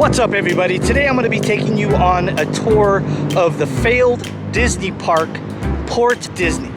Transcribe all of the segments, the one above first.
What's up, everybody? Today I'm going to be taking you on a tour of the failed Disney park, Port Disney.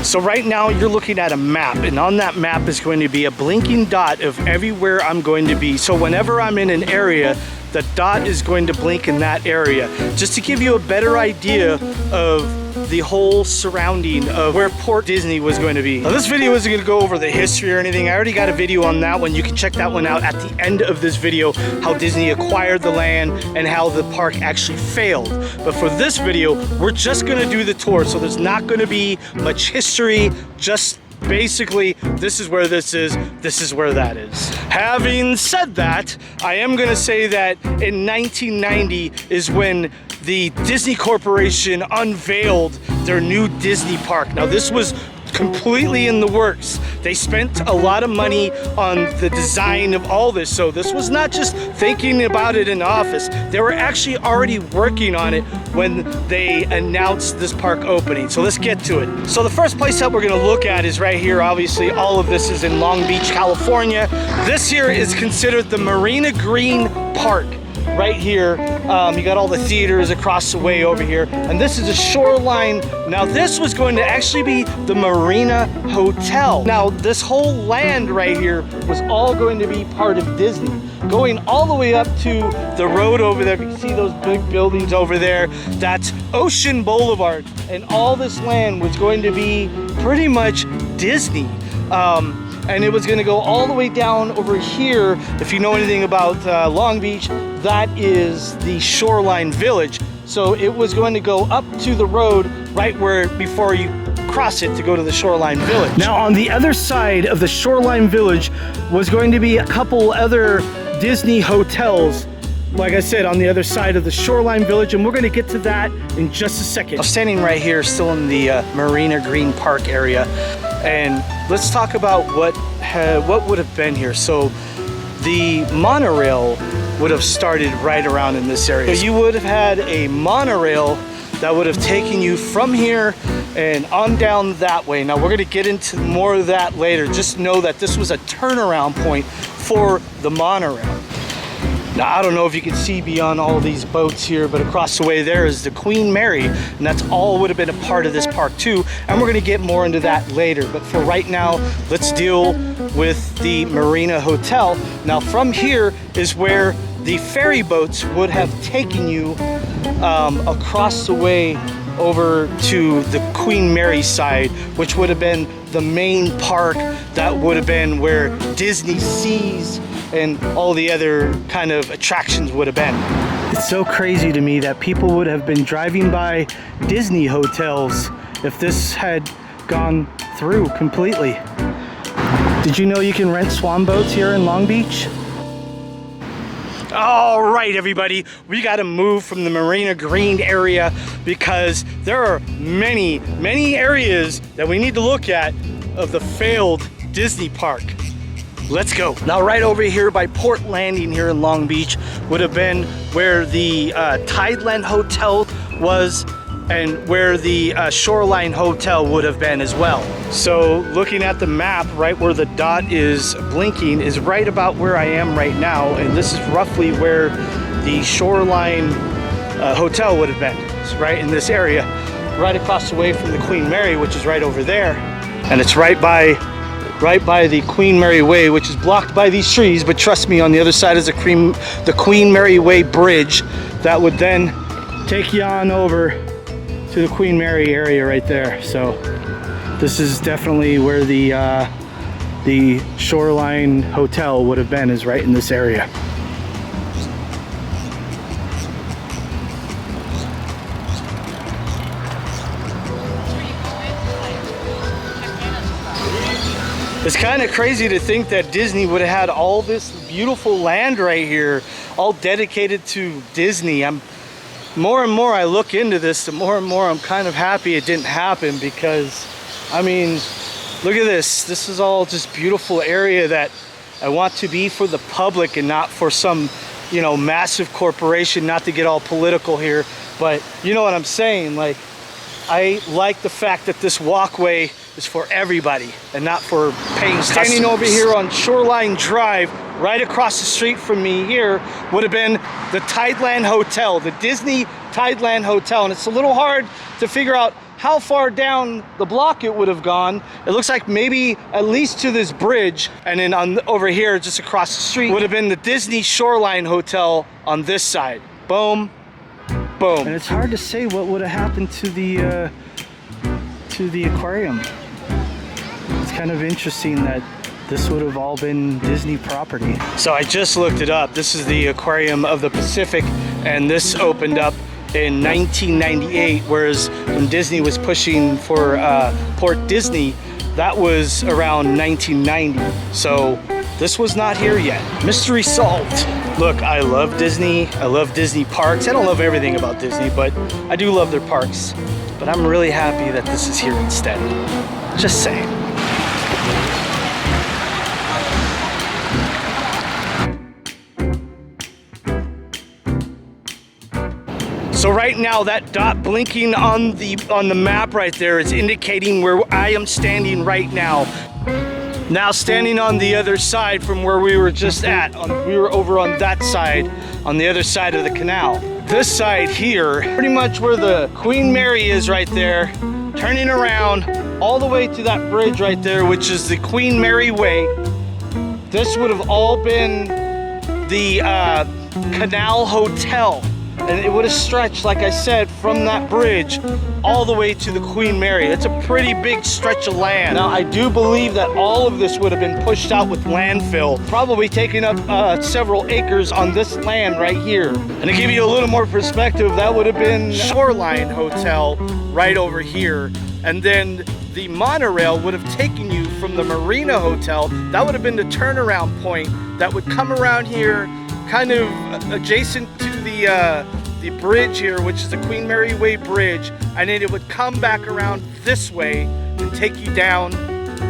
So right now you're looking at a map, and on that map is going to be a blinking dot of everywhere I'm going to be. So whenever I'm in an area, the dot is going to blink in that area, just to give you a better idea of the whole surrounding of where Port Disney was going to be. Now, this video isn't going to go over the history or anything. I already got a video on that one. You can check that one out at the end of this video, how Disney acquired the land and how the park actually failed. But for this video, we're just going to do the tour, so there's not going to be much history, just basically, this is where this is where that is. Having said that, I am going to say that in 1990 is when the Disney Corporation unveiled their new Disney park. Now, this was completely in the works. They spent a lot of money on the design of all this, so this was not just thinking about it in the office. They were actually already working on it when they announced this park opening. So let's get to it. So the first place that we're going to look at is right here. Obviously, all of this is in Long Beach, California. This here is considered the Marina Green Park. Right here, you got all the theaters across the way over here, and this is a shoreline. Now, this was going to actually be the Marina Hotel. Now, this whole land right here was all going to be part of Disney, going all the way up to the road over there. You can see those big buildings over there. That's Ocean Boulevard, and all this land was going to be pretty much Disney. And it was going to go all the way down over here. If you know anything about Long Beach, that is the Shoreline Village. So it was going to go up to the road right where, before you cross it to go to the Shoreline Village. Now, on the other side of the Shoreline Village was going to be a couple other Disney hotels, like I said, on the other side of the Shoreline Village, and we're going to get to that in just a second. I'm standing right here, still in the Marina Green Park area, and let's talk about what would have been here. So the monorail would have started right around in this area. So you would have had a monorail that would have taken you from here and on down that way. Now, we're going to get into more of that later. Just know that this was a turnaround point for the monorail. Now, I don't know if you can see beyond all these boats here, but across the way there is the Queen Mary, and that's all would have been a part of this park too, and we're going to get more into that later. But for right now, let's deal with the Marina Hotel. Now, from here is where the ferry boats would have taken you across the way over to the Queen Mary side, which would have been the main park. That would have been where Disney Seas and all the other kind of attractions would have been. It's so crazy to me that people would have been driving by Disney hotels if this had gone through completely. Did you know you can rent swan boats here in Long Beach? All right, everybody, we got to move from the Marina Green area because there are many areas that we need to look at of the failed Disney park. Let's go. Now, right over here by Port Landing here in Long Beach would have been where the Tideland Hotel was, and where the Shoreline Hotel would have been as well. So looking at the map, right where the dot is blinking is right about where I am right now, and this is roughly where the Shoreline Hotel would have been. It's right in this area, right across the way from the Queen Mary, which is right over there. And it's right by the Queen Mary Way, which is blocked by these trees, but trust me, on the other side is the Queen Mary Way Bridge that would then take you on over to the Queen Mary area right there. So this is definitely where the Shoreline Hotel would have been, is right in this area. It's kind of crazy to think that Disney would have had all this beautiful land right here, all dedicated to Disney. More and more I look into this, the more and more I'm kind of happy it didn't happen, because, I mean, look at this. This is all just beautiful area that I want to be for the public and not for some, you know, massive corporation. Not to get all political here, but you know what I'm saying. Like, I like the fact that this walkway is for everybody and not for paying customers. Standing over here on Shoreline Drive, right across the street from me here would have been the Tideland Hotel, the Disney Tideland Hotel. And it's a little hard to figure out how far down the block it would have gone. It looks like maybe at least to this bridge, and then over here just across the street would have been the Disney Shoreline Hotel on this side. Boom, boom. And it's hard to say what would have happened to the aquarium. It's kind of interesting that this would have all been Disney property. So I just looked it up. This is the Aquarium of the Pacific, and this opened up in 1998, whereas when Disney was pushing for Port Disney, that was around 1990. So this was not here yet. Mystery solved. Look, I love Disney. I love Disney parks. I don't love everything about Disney, but I do love their parks. But I'm really happy that this is here instead. Just saying. So right now, that dot blinking on the map right there is indicating where I am standing right now. Now standing on the other side from where we were just at. We were over on that side, on the other side of the canal. This side here, pretty much where the Queen Mary is right there, turning around all the way to that bridge right there, which is the Queen Mary Way. This would have all been the Canal Hotel. And it would have stretched, like I said, from that bridge all the way to the Queen Mary. That's a pretty big stretch of land. Now, I do believe that all of this would have been pushed out with landfill, probably taking up several acres on this land right here. And to give you a little more perspective, that would have been Shoreline Hotel right over here. And then the monorail would have taken you from the Marina Hotel. That would have been the turnaround point that would come around here, kind of adjacent to the bridge here, which is the Queen Mary Way Bridge, and then it would come back around this way and take you down,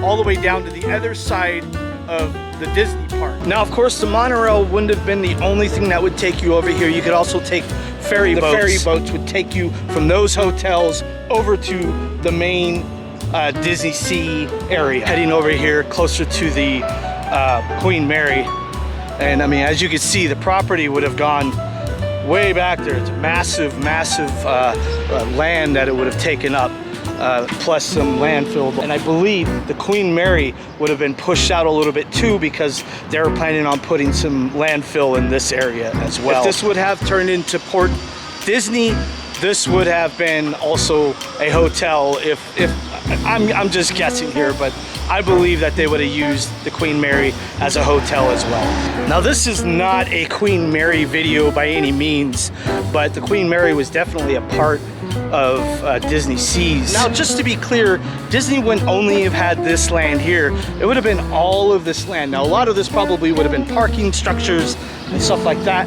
all the way down to the other side of the Disney park. Now, of course, the monorail wouldn't have been the only thing that would take you over here. You could also take ferry boats. The ferry boats would take you from those hotels over to the main Disney Sea area, heading over here closer to the Queen Mary. And I mean, as you can see, the property would have gone way back there. It's massive, massive land that it would have taken up, plus some landfill. And I believe the Queen Mary would have been pushed out a little bit too, because they were planning on putting some landfill in this area as well. If this would have turned into Port Disney, this would have been also a hotel. If I'm just guessing here, but I believe that they would have used the Queen Mary as a hotel as well. Now, this is not a Queen Mary video by any means, but the Queen Mary was definitely a part of Disney Seas. Now, just to be clear, Disney wouldn't only have had this land here. It would have been all of this land. Now, a lot of this probably would have been parking structures and stuff like that.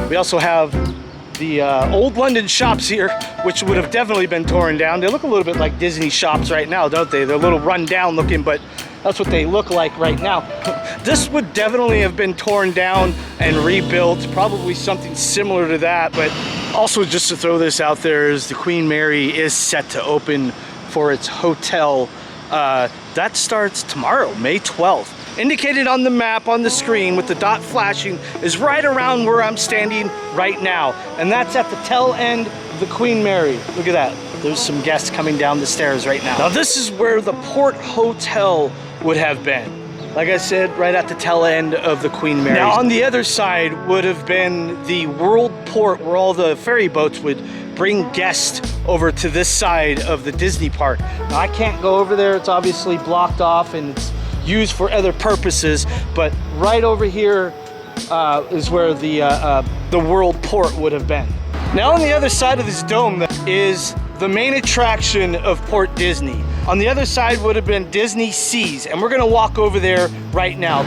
We also have the old London shops here, which would have definitely been torn down. They look a little bit like Disney shops right now, don't they? They're a little run down looking, but that's what they look like right now. This would definitely have been torn down and rebuilt, probably something similar to that. But also, just to throw this out there, is the Queen Mary is set to open for its hotel. That starts tomorrow, May 12th. Indicated on the map on the screen with the dot flashing is right around where I'm standing right now. And that's at the tail end of the Queen Mary. Look at that. There's some guests coming down the stairs right now. Now, this is where the Port Hotel would have been. Like I said, right at the tail end of the Queen Mary. Now, on the other side would have been the World Port, where all the ferry boats would bring guests over to this side of the Disney park. Now, I can't go over there. It's obviously blocked off and it's used for other purposes, but right over here is where the World Port would have been. Now, on the other side of this dome is the main attraction of Port Disney. On the other side would have been Disney Seas, and we're gonna walk over there right now.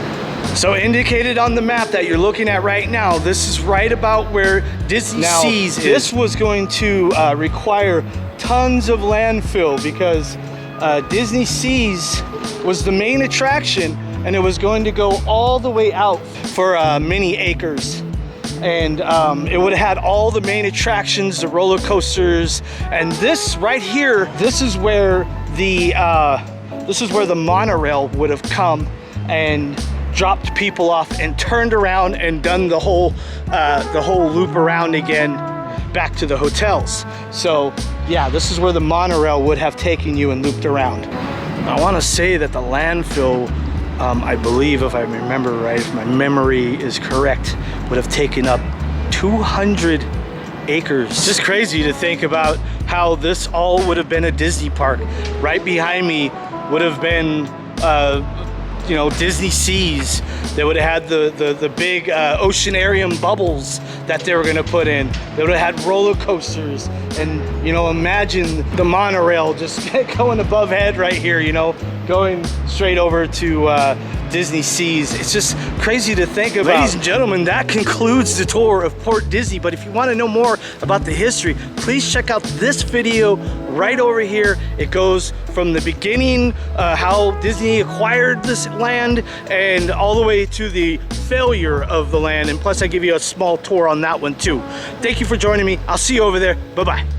So indicated on the map that you're looking at right now, this is right about where Disney Seas is. This was going to require tons of landfill because Disney Seas was the main attraction, and it was going to go all the way out for many acres. And it would have had all the main attractions, the roller coasters, and this right here, this is where the monorail would have come and dropped people off and turned around and done the whole loop around again back to the hotels. So yeah, this is where the monorail would have taken you and looped around. I want to say that the landfill, I believe, if I remember right, if my memory is correct, would have taken up 200 acres. It's just crazy to think about how this all would have been a Disney park. Right behind me would have been you know, Disney Seas. They would have had the big oceanarium bubbles that they were gonna put in. They would have had roller coasters, and you know, imagine the monorail just going above head right here, you know, going straight over to Disney Seas. It's just crazy to think about. Ladies and gentlemen, that concludes the tour of Port Disney. But if you want to know more about the history, please check out this video right over here. It goes from the beginning, how Disney acquired this land, and all the way to the failure of the land. And plus I give you a small tour on that one too. Thank you for joining me. I'll see you over there. Bye-bye.